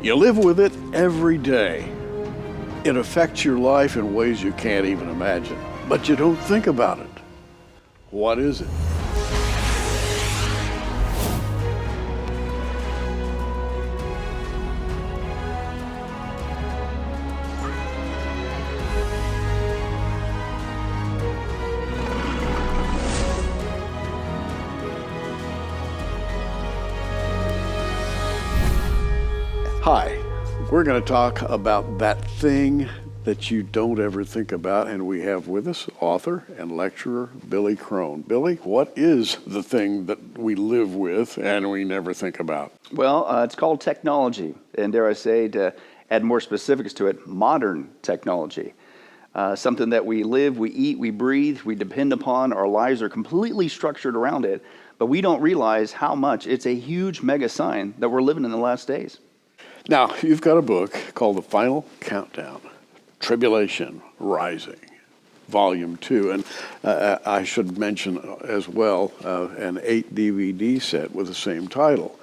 You live with it every day. It affects your life in ways you can't even imagine, but you don't think about it. What is it? Hi, we're going to talk about that thing that you don't ever think about, and we have with us author and lecturer Billy Crone. Billy, what is the thing that we live with and we never think about? Well, it's called technology, and dare I say, to add more specifics to it, modern technology. Something that we live, we eat, we breathe, we depend upon. Our lives are completely structured around it, but we don't realize how much it's a huge mega sign that we're living in the last days. Now, you've got a book called The Final Countdown, Tribulation Rising, Volume 2. And I should mention as well an 8 DVD set with the same title.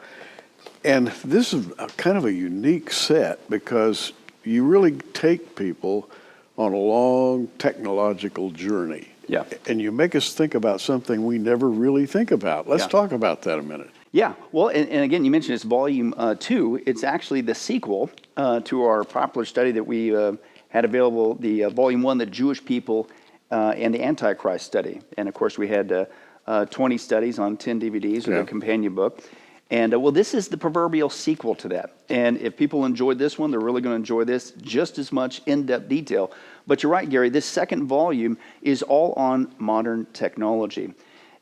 And this is kind of a unique set because you really take people on a long technological journey. Yeah. And you make us think about something we never really think about. Let's talk about that a minute. Yeah, well, and again, you mentioned it's volume 2. It's actually the sequel to our popular study that we had available, the volume 1, the Jewish people and the Antichrist study. And of course, we had 20 studies on 10 DVDs with a companion book. And well, this is the proverbial sequel to that. And if people enjoyed this one, they're really going to enjoy this just as much in-depth detail. But you're right, Gary, this second volume is all on modern technology.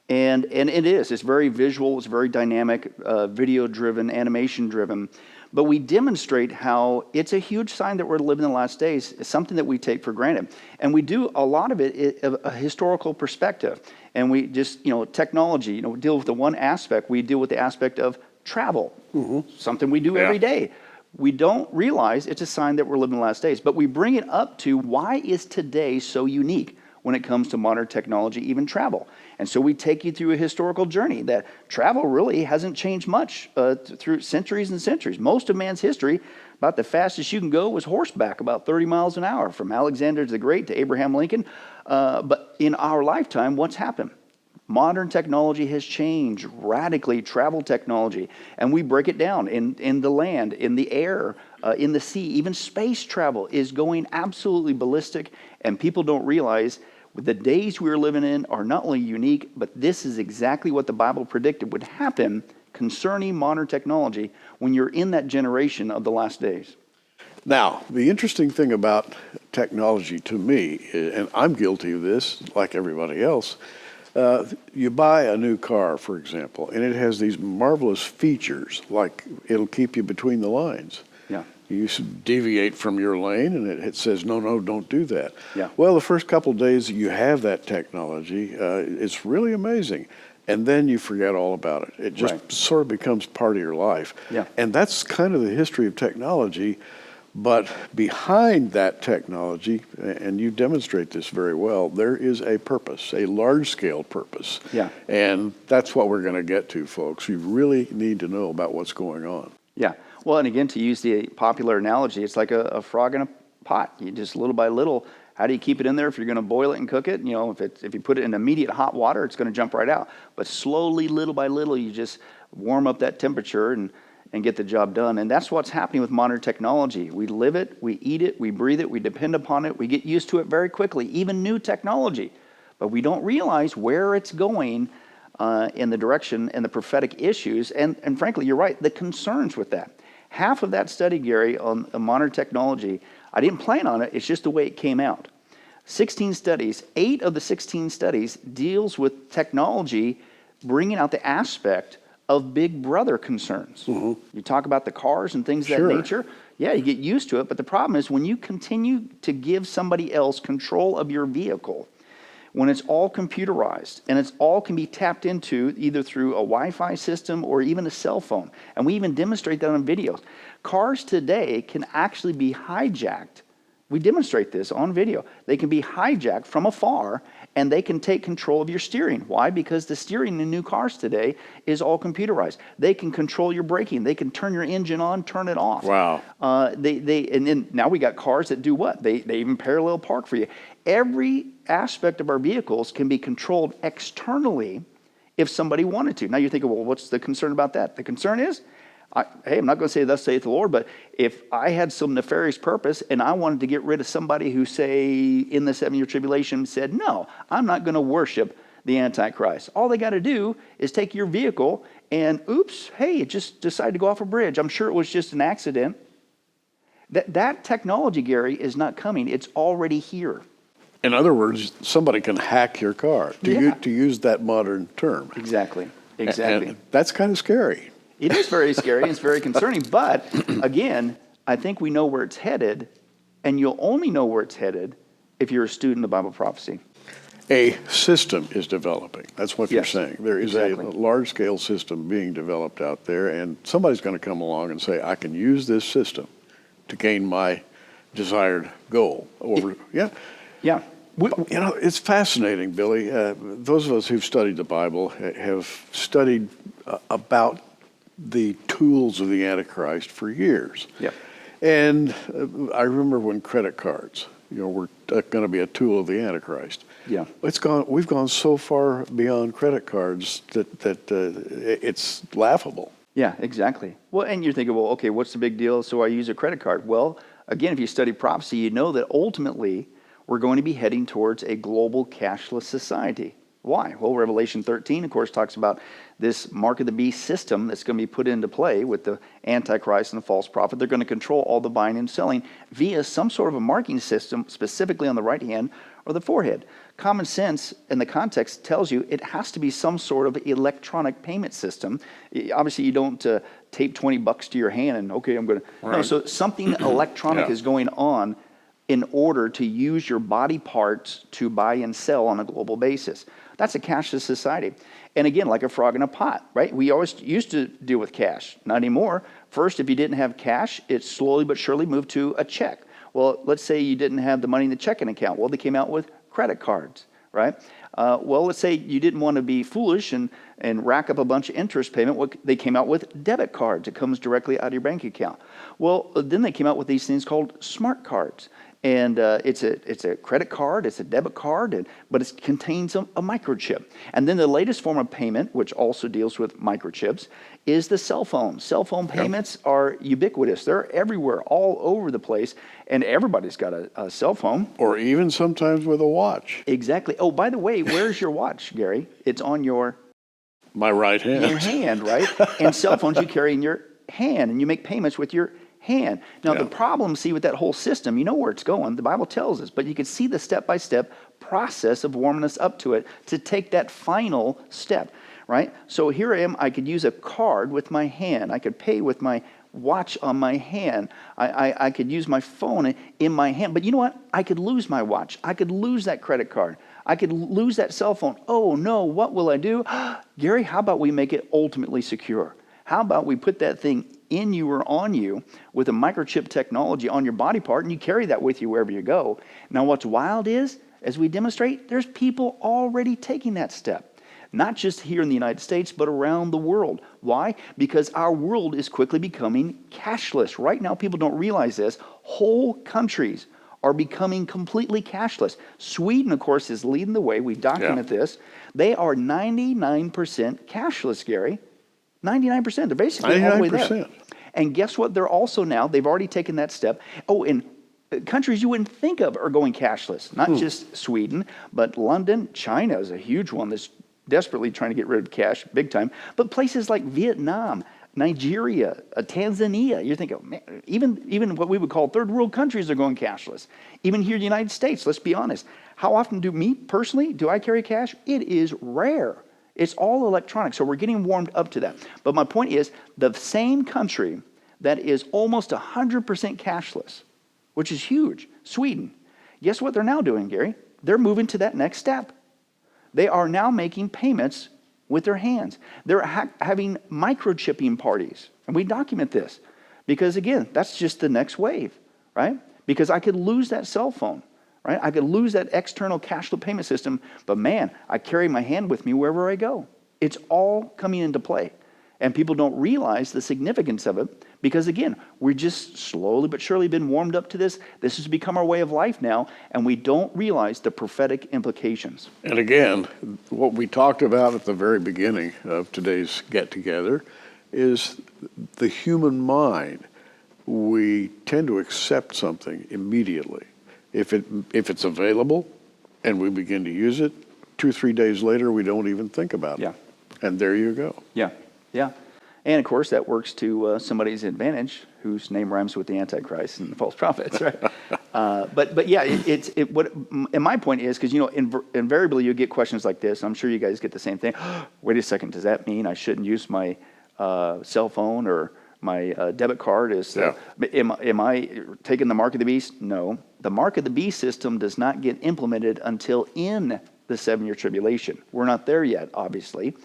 And it is. It's very visual. It's very dynamic, video-driven, animation-driven. But we demonstrate how it's a huge sign that we're living in the last days. It's something that we take for granted. And we do a lot of it a historical perspective. And we just, technology, we deal with the one aspect. We deal with the aspect of travel, something we do every day. We don't realize it's a sign that we're living in the last days. But we bring it up to why is today so unique when it comes to modern technology, even travel. And so we take you through a historical journey that travel really hasn't changed much through centuries and centuries. Most of man's history, about the fastest you can go was horseback, about 30 miles an hour, from Alexander the Great to Abraham Lincoln. But in our lifetime, what's happened? Modern technology has changed radically, travel technology. And we break it down in the land, in the air, in the sea. Even space travel is going absolutely ballistic, and people don't realize the days we are living in are not only unique, but this is exactly what the Bible predicted would happen concerning modern technology when you're in that generation of the last days. Now, the interesting thing about technology to me, and I'm guilty of this like everybody else, you buy a new car, for example, and it has these marvelous features, like it'll keep you between the lines. Yeah. You should deviate from your lane, and it says, no, don't do that. Yeah. Well, the first couple of days that you have that technology, it's really amazing. And then you forget all about it. It just sort of becomes part of your life. Yeah. And that's kind of the history of technology. But behind that technology, and you demonstrate this very well, there is a purpose, a large-scale purpose. Yeah. And that's what we're going to get to, folks. You really need to know about what's going on. Yeah. Well, and again, to use the popular analogy, it's like a frog in a pot. You just little by little, how do you keep it in there if you're going to boil it and cook it? If you put it in immediate hot water, it's going to jump right out. But slowly, little by little, you just warm up that temperature and get the job done. And that's what's happening with modern technology. We live it, we eat it, we breathe it, we depend upon it, we get used to it very quickly, even new technology. But we don't realize where it's going in the direction and the prophetic issues. And frankly, you're right, the concerns with that. Half of that study, Gary, on modern technology, I didn't plan on it, it's just the way it came out. 16 studies, 8 of the 16 studies deals with technology bringing out the aspect of big brother concerns. You talk about the cars and things of that nature. Yeah, you get used to it, but the problem is when you continue to give somebody else control of your vehicle, when it's all computerized and it's all can be tapped into either through a Wi-Fi system or even a cell phone, and we even demonstrate that on videos. Cars today can actually be hijacked. We demonstrate this on video. They can be hijacked from afar and they can take control of your steering. Why? Because the steering in new cars today is all computerized. They can control your braking. They can turn your engine on, turn it off. Wow. And then now we got cars that do what? They even parallel park for you. Every aspect of our vehicles can be controlled externally if somebody wanted to. Now you're thinking, well, what's the concern about that? The concern is, hey, I'm not going to say thus saith the Lord, but if I had some nefarious purpose and I wanted to get rid of somebody who, say, in the 7-year tribulation said, no, I'm not going to worship the Antichrist. All they got to do is take your vehicle and, oops, hey, it just decided to go off a bridge. I'm sure it was just an accident. That technology, Gary, is not coming. It's already here. In other words, somebody can hack your car, to use that modern term. Exactly. And that's kind of scary. It is very scary, and it's very concerning, but again, I think we know where it's headed, and you'll only know where it's headed if you're a student of Bible prophecy. A system is developing. That's what you're Yes, saying. There is exactly. a large-scale system being developed out there, and somebody's going to come along and say, I can use this system to gain my desired goal. Yeah. It's fascinating, Billy. Those of us who've studied the Bible have studied about the tools of the Antichrist for years. Yep. And I remember when credit cards, were going to be a tool of the Antichrist. Yeah. We've gone so far beyond credit cards that it's laughable. Yeah, exactly. Well, and you're thinking, well, okay, what's the big deal? So I use a credit card. Well, again, if you study prophecy, you know that ultimately we're going to be heading towards a global cashless society. Why? Well, Revelation 13, of course, talks about this mark of the beast system that's going to be put into play with the Antichrist and the false prophet. They're going to control all the buying and selling via some sort of a marking system, specifically on the right hand or the forehead. Common sense in the context tells you it has to be some sort of electronic payment system. Obviously, you don't tape $20 to your hand and, okay, I'm going to... Right. No, so something electronic is going on in order to use your body parts to buy and sell on a global basis. That's a cashless society. And again, like a frog in a pot, right? We always used to deal with cash. Not anymore. First, if you didn't have cash, it slowly but surely moved to a check. Well, let's say you didn't have the money in the checking account. Well, they came out with credit cards, right? Well, let's say you didn't want to be foolish and rack up a bunch of interest payment. Well, they came out with debit cards. It comes directly out of your bank account. Well, then they came out with these things called smart cards. And it's a credit card, it's a debit card, but it contains a microchip. And then the latest form of payment, which also deals with microchips, is the cell phone. Cell phone payments are ubiquitous. They're everywhere, all over the place, and everybody's got a cell phone. Or even sometimes with a watch. Exactly. Oh, by the way, where's your watch, Gary? It's on my right hand. Your hand, right? And cell phones you carry in your hand, and you make payments with your hand. Now, the problem, see, with that whole system, you know where it's going. The Bible tells us, but you can see the step-by-step process of warming us up to it to take that final step, right? So here I am. I could use a card with my hand. I could pay with my watch on my hand. I could use my phone in my hand. But you know what? I could lose my watch. I could lose that credit card. I could lose that cell phone. Oh, no, what will I do? Gary, how about we make it ultimately secure? How about we put that thing in you or on you with a microchip technology on your body part, and you carry that with you wherever you go. Now, what's wild is, as we demonstrate, there's people already taking that step. Not just here in the United States, but around the world. Why? Because our world is quickly becoming cashless. Right now, people don't realize this. Whole countries are becoming completely cashless. Sweden, of course, is leading the way. We document this. They are 99% cashless, Gary. 99%. They're basically 99%. All the way there. And guess what? They're also now, they've already taken that step. Oh, and countries you wouldn't think of are going cashless. Not just Sweden, but London. China is a huge one that's desperately trying to get rid of cash big time. But places like Vietnam, Nigeria, Tanzania, you're thinking, man, even what we would call third world countries are going cashless. Even here in the United States, let's be honest. How often do I carry cash? It is rare. It's all electronic, so we're getting warmed up to that. But my point is, the same country that is almost 100% cashless, which is huge, Sweden, guess what they're now doing, Gary? They're moving to that next step. They are now making payments with their hands. They're having microchipping parties, and we document this because, again, that's just the next wave, right? Because I could lose that cell phone. right? I could lose that external cashless payment system, but man, I carry my hand with me wherever I go. It's all coming into play. And people don't realize the significance of it because, again, we're just slowly but surely been warmed up to this. This has become our way of life now, and we don't realize the prophetic implications. And again, what we talked about at the very beginning of today's get-together is the human mind. We tend to accept something immediately. If it's available and we begin to use it, 2 or 3 days later, we don't even think about it. Yeah. And there you go. Yeah, yeah. And of course, that works to somebody's advantage whose name rhymes with the Antichrist and the false prophets, right? But yeah, and my point is, because, invariably you get questions like this. I'm sure you guys get the same thing. Wait a second, does that mean I shouldn't use my cell phone or my debit card? Am I taking the mark of the beast? No. The mark of the beast system does not get implemented until in the 7-year tribulation. We're not there yet, obviously.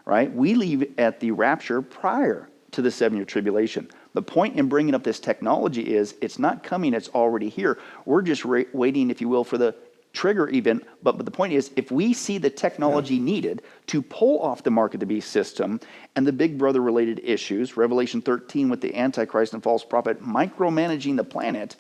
Right? We leave at the rapture prior to the 7-year tribulation. The point in bringing up this technology is it's not coming, it's already here. We're just waiting, if you will, for the trigger event. But the point is, if we see the technology needed to pull off the mark of the beast system and the big brother related issues, Revelation 13 with the Antichrist and false prophet micromanaging the planet,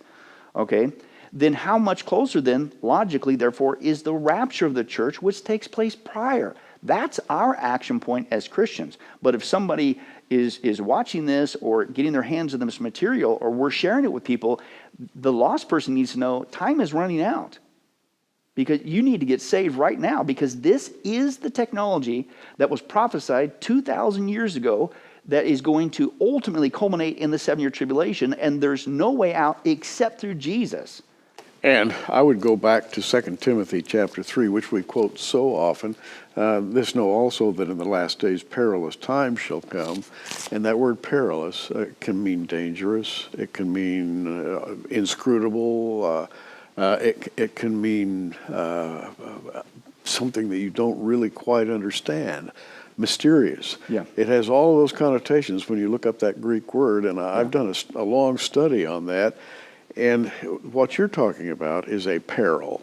okay, then how much closer then, logically, therefore, is the rapture of the church, which takes place prior? That's our action point as Christians. But if somebody is watching this or getting their hands on this material or we're sharing it with people, the lost person needs to know time is running out. Because you need to get saved right now, because this is the technology that was prophesied 2,000 years ago that is going to ultimately culminate in the 7-year tribulation, and there's no way out except through Jesus. And I would go back to 2 Timothy chapter 3, which we quote so often. This know also that in the last days perilous times shall come. And that word perilous can mean dangerous. It can mean inscrutable. It can mean something that you don't really quite understand. Mysterious. Yeah. It has all of those connotations when you look up that Greek word. And I've done a long study on that. And what you're talking about is a peril,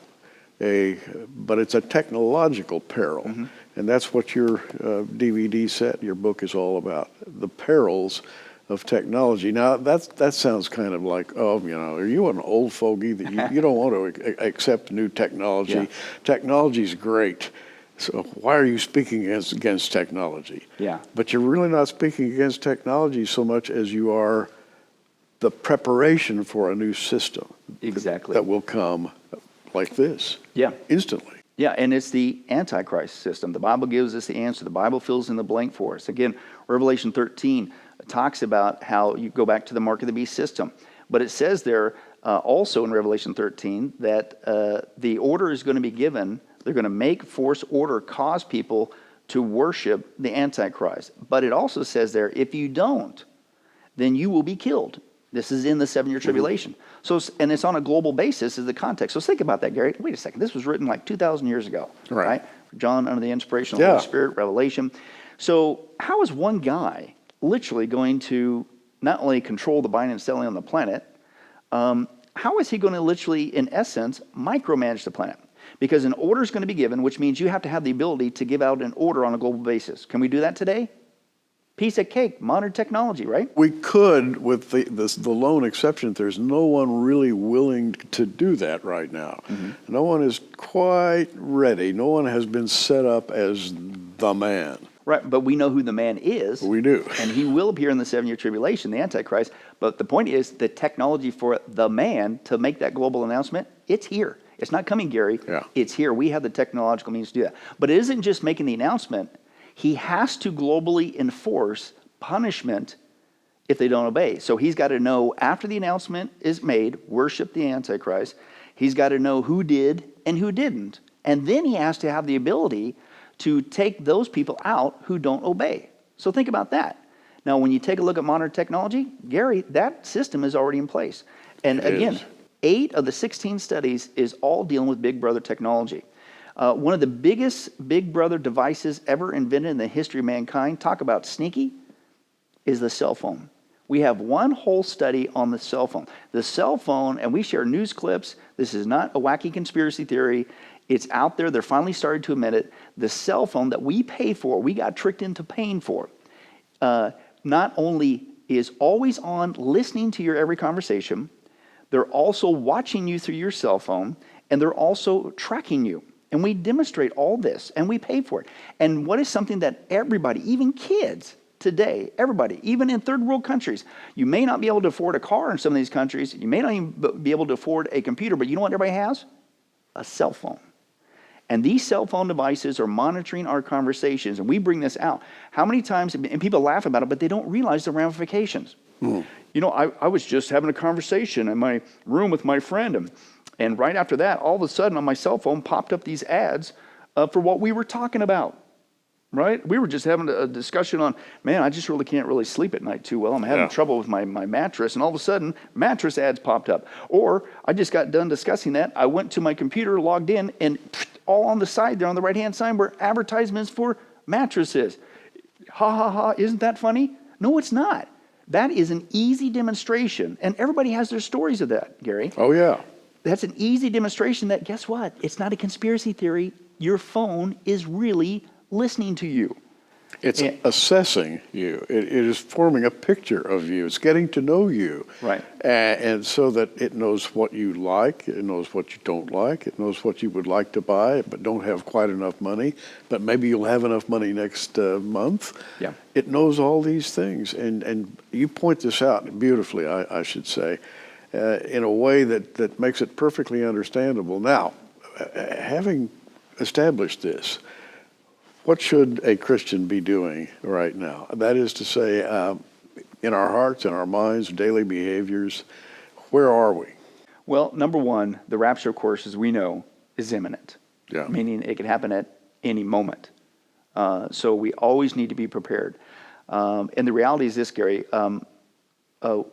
but it's a technological peril. Mm-hmm. And that's what your DVD set, your book is all about, the perils of technology. Now, that sounds kind of like, are you an old fogey that you don't want to accept new technology? Yeah. Technology's great. So why are you speaking against technology? Yeah. But you're really not speaking against technology so much as you are the preparation for a new system. Exactly. That will come like this. Yeah. Instantly. Yeah, and it's the Antichrist system. The Bible gives us the answer. The Bible fills in the blank for us. Again, Revelation 13 talks about how you go back to the mark of the beast system. But it says there also in Revelation 13 that the order is going to be given. They're going to make, force, order, cause people to worship the Antichrist. But it also says there, if you don't, then you will be killed. This is in the 7-year tribulation. So, and it's on a global basis is the context. So think about that, Gary. Wait a second. This was written like 2,000 years ago, right? John, under the inspiration of the Holy Spirit, Revelation. So how is one guy literally going to not only control the buying and selling on the planet, how is he going to literally, in essence, micromanage the planet? Because an order is going to be given, which means you have to have the ability to give out an order on a global basis. Can we do that today? Piece of cake, modern technology, right? We could, with the lone exception, there's no one really willing to do that right now. Mm-hmm. No one is quite ready. No one has been set up as the man. Right, but we know who the man is. We do. And he will appear in the 7-year tribulation, the Antichrist. But the point is, the technology for the man to make that global announcement, it's here. It's not coming, Gary. Yeah. It's here. We have the technological means to do that. But it isn't just making the announcement. He has to globally enforce punishment if they don't obey. So he's got to know after the announcement is made, worship the Antichrist. He's got to know who did and who didn't. And then he has to have the ability to take those people out who don't obey. So think about that. Now, when you take a look at modern technology, Gary, that system is already in place. And again, 8 of the 16 studies is all dealing with Big Brother technology. One of the biggest Big Brother devices ever invented in the history of mankind, talk about sneaky, is the cell phone. We have one whole study on the cell phone. The cell phone, and we share news clips. This is not a wacky conspiracy theory. It's out there. They're finally starting to admit it. The cell phone that we pay for, we got tricked into paying for, not only is always on listening to your every conversation, they're also watching you through your cell phone, and they're also tracking you. And we demonstrate all this, and we pay for it. And what is something that everybody, even kids today, everybody, even in third world countries, you may not be able to afford a car in some of these countries. You may not even be able to afford a computer, but you know what everybody has? A cell phone. And these cell phone devices are monitoring our conversations, and we bring this out. How many times, and people laugh about it, but they don't realize the ramifications. You know, I was just having a conversation in my room with my friend, and right after that, all of a sudden on my cell phone popped up these ads for what we were talking about, right? We were just having a discussion on, man, I just really can't really sleep at night too well. I'm having trouble with my mattress, and all of a sudden, mattress ads popped up. Or I just got done discussing that. I went to my computer, logged in, and all on the side there on the right-hand side were advertisements for mattresses. Ha, ha, ha, isn't that funny? No, it's not. That is an easy demonstration, and everybody has their stories of that, Gary. Oh, yeah. That's an easy demonstration that, guess what? It's not a conspiracy theory. Your phone is really listening to you. It's assessing you. It is forming a picture of you. It's getting to know you. Right. And so that it knows what you like, it knows what you don't like, it knows what you would like to buy, but don't have quite enough money, but maybe you'll have enough money next month. Yeah. It knows all these things. And you point this out beautifully, I should say, in a way that makes it perfectly understandable. Now, having established this, what should a Christian be doing right now? That is to say, in our hearts, in our minds, daily behaviors, where are we? Well, number one, the rapture, of course, as we know, is imminent. Yeah. Meaning it can happen at any moment. So we always need to be prepared. And the reality is this, Gary. When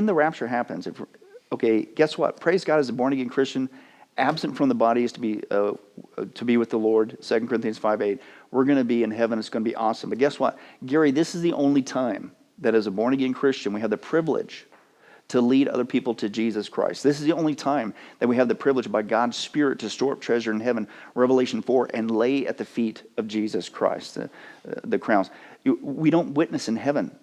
the rapture happens, guess what? Praise God, as a born-again Christian, absent from the body is to be with the Lord, 2 Corinthians 5:8. We're going to be in heaven. It's going to be awesome. But guess what? Gary, this is the only time that as a born-again Christian, we have the privilege to lead other people to Jesus Christ. This is the only time that we have the privilege by God's Spirit to store up treasure in heaven, Revelation 4, and lay at the feet of Jesus Christ, the crowns. We don't witness in heaven.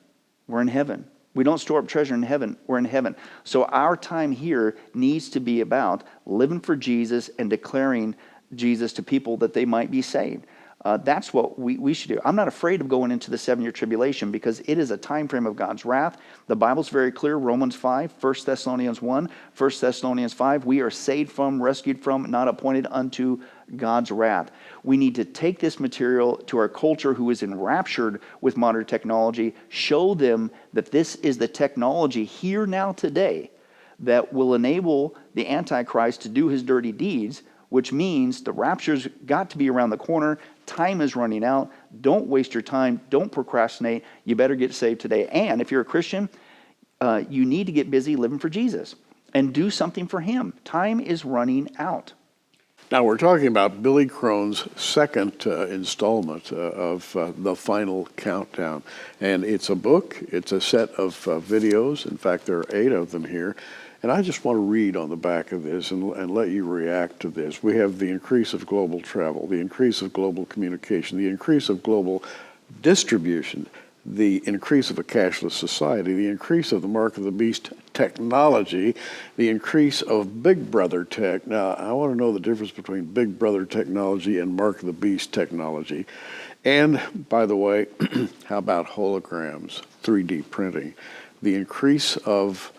We're in heaven. We don't store up treasure in heaven. We're in heaven. So our time here needs to be about living for Jesus and declaring Jesus to people that they might be saved. That's what we should do. I'm not afraid of going into the 7-year tribulation because it is a time frame of God's wrath. The Bible's very clear. Romans 5, 1 Thessalonians 1, 1 Thessalonians 5. We are saved from, rescued from, not appointed unto God's wrath. We need to take this material to our culture who is enraptured with modern technology, show them that this is the technology here now today that will enable the Antichrist to do his dirty deeds, which means the rapture's got to be around the corner. Time is running out. Don't waste your time. Don't procrastinate. You better get saved today. And if you're a Christian, you need to get busy living for Jesus and do something for him. Time is running out. Now, we're talking about Billy Crone's second installment of The Final Countdown. And it's a book. It's a set of videos. In fact, there are 8 of them here. And I just want to read on the back of this and let you react to this. We have the increase of global travel, the increase of global communication, the increase of global distribution, the increase of a cashless society, the increase of the mark of the beast technology, the increase of Big Brother tech. Now, I want to know the difference between Big Brother technology and mark of the beast technology. And, by the way, how about holograms, 3D printing, the increase of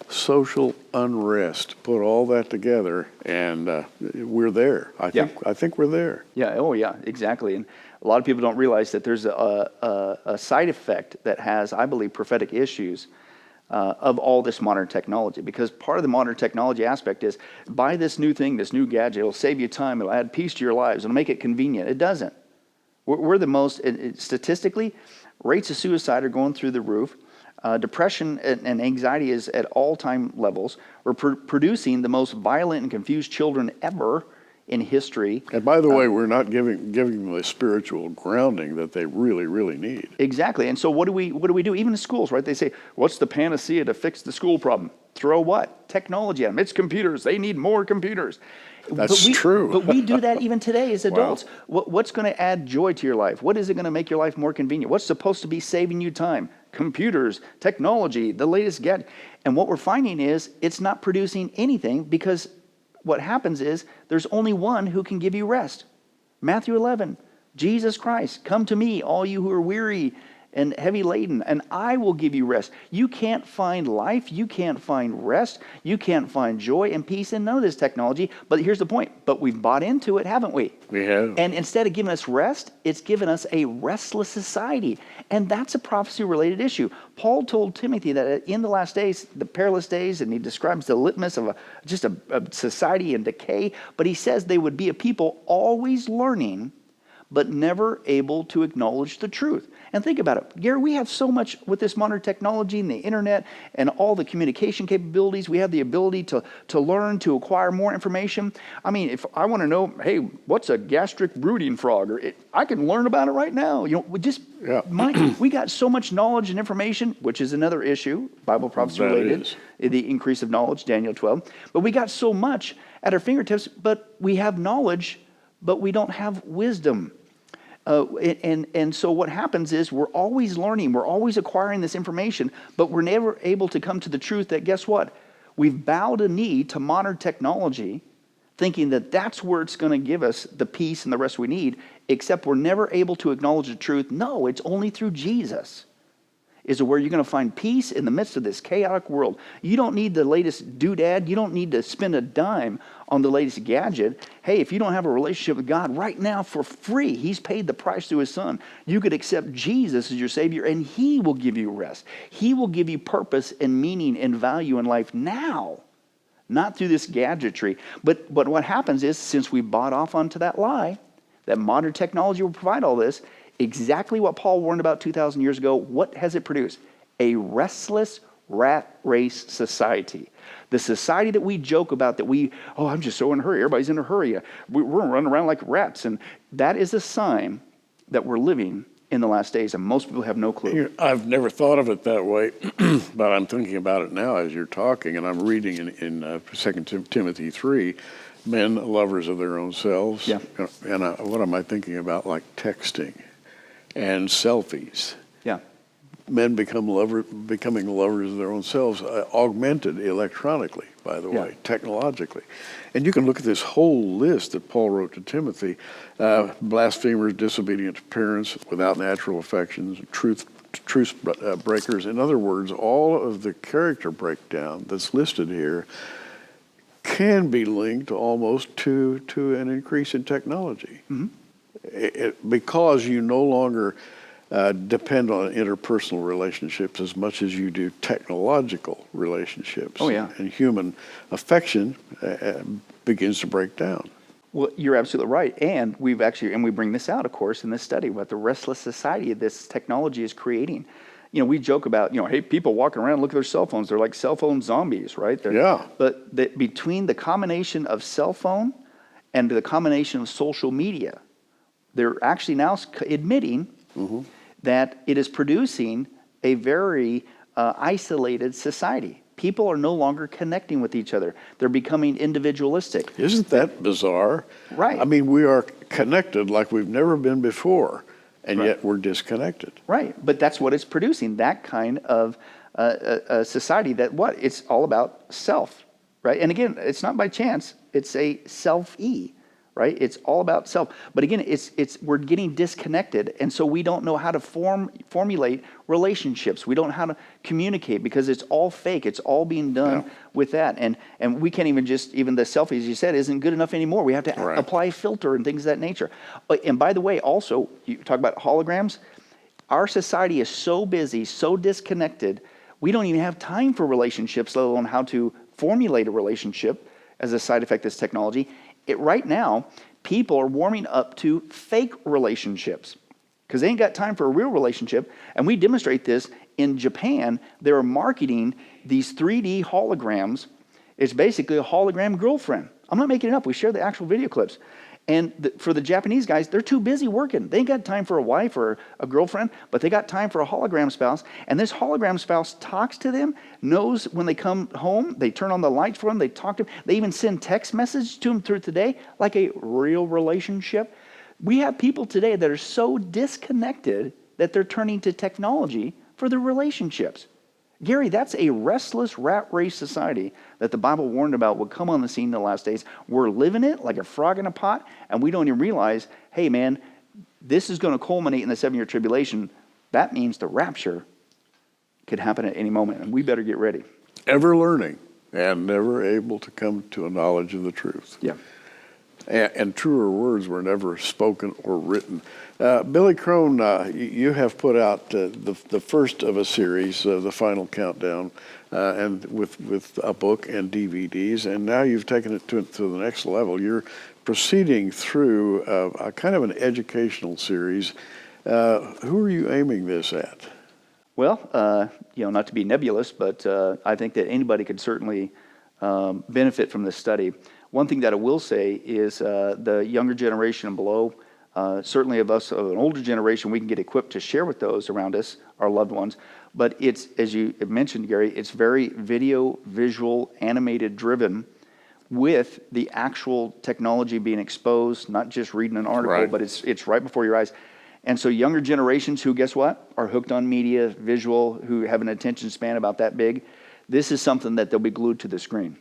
social unrest? Put all that together, and we're there. I think we're there. Yeah. Oh, yeah. Exactly. And a lot of people don't realize that there's a side effect that has, I believe, prophetic issues of all this modern technology. Because part of the modern technology aspect is buy this new thing, this new gadget. It'll save you time. It'll add peace to your lives. It'll make it convenient. It doesn't. We're the most statistically, rates of suicide are going through the roof. Depression and anxiety is at all-time levels. We're producing the most violent and confused children ever in history. And by the way, we're not giving them the spiritual grounding that they really, really need. Exactly. And so what do we do? Even in schools, right? They say, what's the panacea to fix the school problem? Throw what? Technology at them. It's computers. They need more computers. That's true. But we do that even today as adults. Wow. What's going to add joy to your life? What is it going to make your life more convenient? What's supposed to be saving you time? Computers, technology, the latest gadget. And what we're finding is it's not producing anything, because what happens is there's only one who can give you rest. Matthew 11, Jesus Christ, come to me, all you who are weary and heavy laden, and I will give you rest. You can't find life, you can't find rest, you can't find joy and peace in none of this technology. But here's the point, but we've bought into it, haven't we? We have. And instead of giving us rest, it's given us a restless society. And that's a prophecy-related issue. Paul told Timothy that in the last days, the perilous days, and he describes the litmus of just a society in decay, but he says they would be a people always learning, but never able to acknowledge the truth. And think about it, Gary, we have so much with this modern technology and the internet and all the communication capabilities. We have the ability to learn, to acquire more information. I mean, if I want to know, hey, what's a gastric brooding frog? I can learn about it right now. You know, we got so much knowledge and information, which is another issue, Bible prophecy related, the increase of knowledge, Daniel 12. But we got so much at our fingertips, but we have knowledge, but we don't have wisdom. And so what happens is we're always learning, we're always acquiring this information, but we're never able to come to the truth that, guess what? We've bowed a knee to modern technology, thinking that that's where it's going to give us the peace and the rest we need, except we're never able to acknowledge the truth. No, it's only through Jesus is where you're going to find peace in the midst of this chaotic world. You don't need the latest doodad. You don't need to spend a dime on the latest gadget. Hey, if you don't have a relationship with God right now for free, He's paid the price through His Son. You could accept Jesus as your Savior, and He will give you rest. He will give you purpose and meaning and value in life now, not through this gadgetry. But what happens is, since we bought off onto that lie, that modern technology will provide all this, exactly what Paul warned about 2,000 years ago, what has it produced? A restless rat race society. The society that we joke about, I'm just so in a hurry. Everybody's in a hurry. We're running around like rats. And that is a sign that we're living in the last days, and most people have no clue. I've never thought of it that way, but I'm thinking about it now as you're talking, and I'm reading in 2 Timothy 3, men lovers of their own selves. Yeah. And what am I thinking about? Like texting and selfies. Yeah. Men becoming lovers of their own selves, augmented electronically, by the way, technologically. And you can look at this whole list that Paul wrote to Timothy: blasphemers, disobedient to parents, without natural affections, truth breakers. In other words, all of the character breakdown that's listed here can be linked almost to an increase in technology. Mm-hmm. Because you no longer depend on interpersonal relationships as much as you do technological relationships. Oh, yeah. And human affection begins to break down. Well, you're absolutely right. And we bring this out, of course, in this study, what the restless society this technology is creating. You know, we joke about, hey, people walking around, look at their cell phones. They're like cell phone zombies, right? But between the combination of cell phone and the combination of social media, they're actually now admitting that it is producing a very isolated society. People are no longer connecting with each other. They're becoming individualistic. Isn't that bizarre? Right. I mean, we are connected like we've never been before, and yet we're disconnected. Right. But that's what it's producing, that kind of a society that it's all about self, right? And again, it's not by chance. It's a self-e. Right? It's all about self. But again, we're getting disconnected, and so we don't know how to formulate relationships. We don't know how to communicate because it's all fake. It's all being done with that. And we can't even the selfie, as you said, isn't good enough anymore. We have to apply a filter and things of that nature. And by the way, also, you talk about holograms. Our society is so busy, so disconnected, we don't even have time for relationships, let alone how to formulate a relationship as a side effect of this technology. Right now, people are warming up to fake relationships because they ain't got time for a real relationship. And we demonstrate this in Japan. They're marketing these 3D holograms. It's basically a hologram girlfriend. I'm not making it up. We share the actual video clips. And for the Japanese guys, they're too busy working. They ain't got time for a wife or a girlfriend, but they got time for a hologram spouse. And this hologram spouse talks to them, knows when they come home, they turn on the lights for them, they talk to them, they even send text messages to them through today, like a real relationship. We have people today that are so disconnected that they're turning to technology for their relationships. Gary, that's a restless rat race society that the Bible warned about would come on the scene in the last days. We're living it like a frog in a pot, and we don't even realize, hey man, this is going to culminate in the 7-year tribulation. That means the rapture could happen at any moment, and we better get ready. Ever learning and never able to come to a knowledge of the truth. Yeah. And truer words were never spoken or written. Billy Crone, you have put out the first of a series, the final countdown, and with a book and DVDs, and now you've taken it to the next level. You're proceeding through a kind of an educational series. Who are you aiming this at? Well, not to be nebulous, but I think that anybody could certainly benefit from this study. One thing that I will say is the younger generation and below, certainly of us of an older generation, we can get equipped to share with those around us, our loved ones. But it's, as you mentioned, Gary, it's very video, visual, animated driven with the actual technology being exposed, not just reading an article, Right. but it's right before your eyes. And so younger generations who, guess what, are hooked on media, visual, who have an attention span about that big, this is something that they'll be glued to the screen.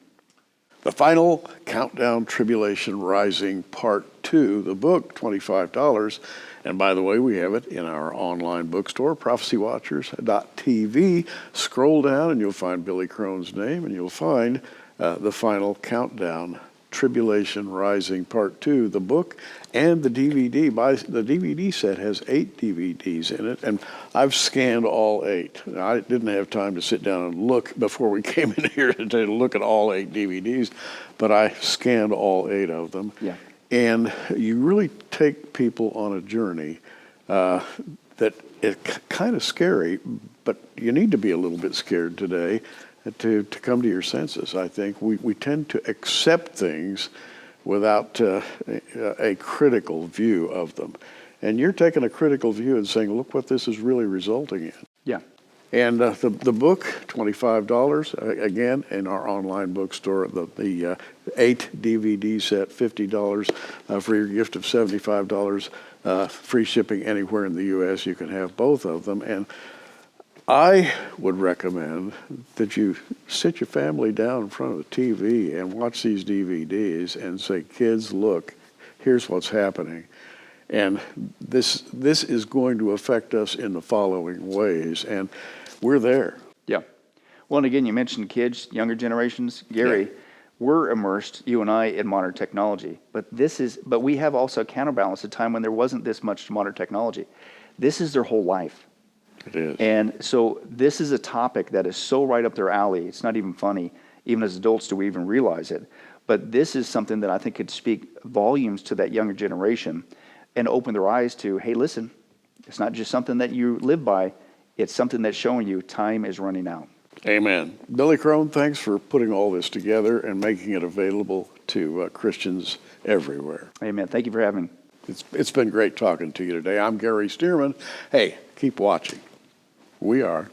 The Final Countdown Tribulation Rising Part 2, the book, $25. And by the way, we have it in our online bookstore, prophecywatchers.tv. Scroll down and you'll find Billy Crone's name, and you'll find The Final Countdown Tribulation Rising Part 2, the book, and the DVD. The DVD set has 8 DVDs in it, and I've scanned all 8. Now, I didn't have time to sit down and look before we came in here today to look at all 8 DVDs, but I scanned all 8 of them. Yeah. And you really take people on a journey that is kind of scary, but you need to be a little bit scared today to come to your senses. I think we tend to accept things without a critical view of them. And you're taking a critical view and saying, look what this is really resulting in. Yeah. And the book, $25, again, in our online bookstore. The 8 DVD set, $50 for your gift of $75. Free shipping anywhere in the U.S. You can have both of them. And I would recommend that you sit your family down in front of the TV and watch these DVDs and say, kids, look, here's what's happening. And this is going to affect us in the following ways. And we're there. Yeah. Well, and again, you mentioned kids, younger generations. Gary, we're immersed, you and I, in modern technology. But we have also counterbalanced a time when there wasn't this much modern technology. This is their whole life. It is. And so this is a topic that is so right up their alley. It's not even funny. Even as adults, do we even realize it? But this is something that I think could speak volumes to that younger generation and open their eyes to, hey, listen, it's not just something that you live by. It's something that's showing you time is running out. Amen. Billy Crone, thanks for putting all this together and making it available to Christians everywhere. Amen. Thank you for having me. It's been great talking to you today. I'm Gary Stearman. Hey, keep watching. We are.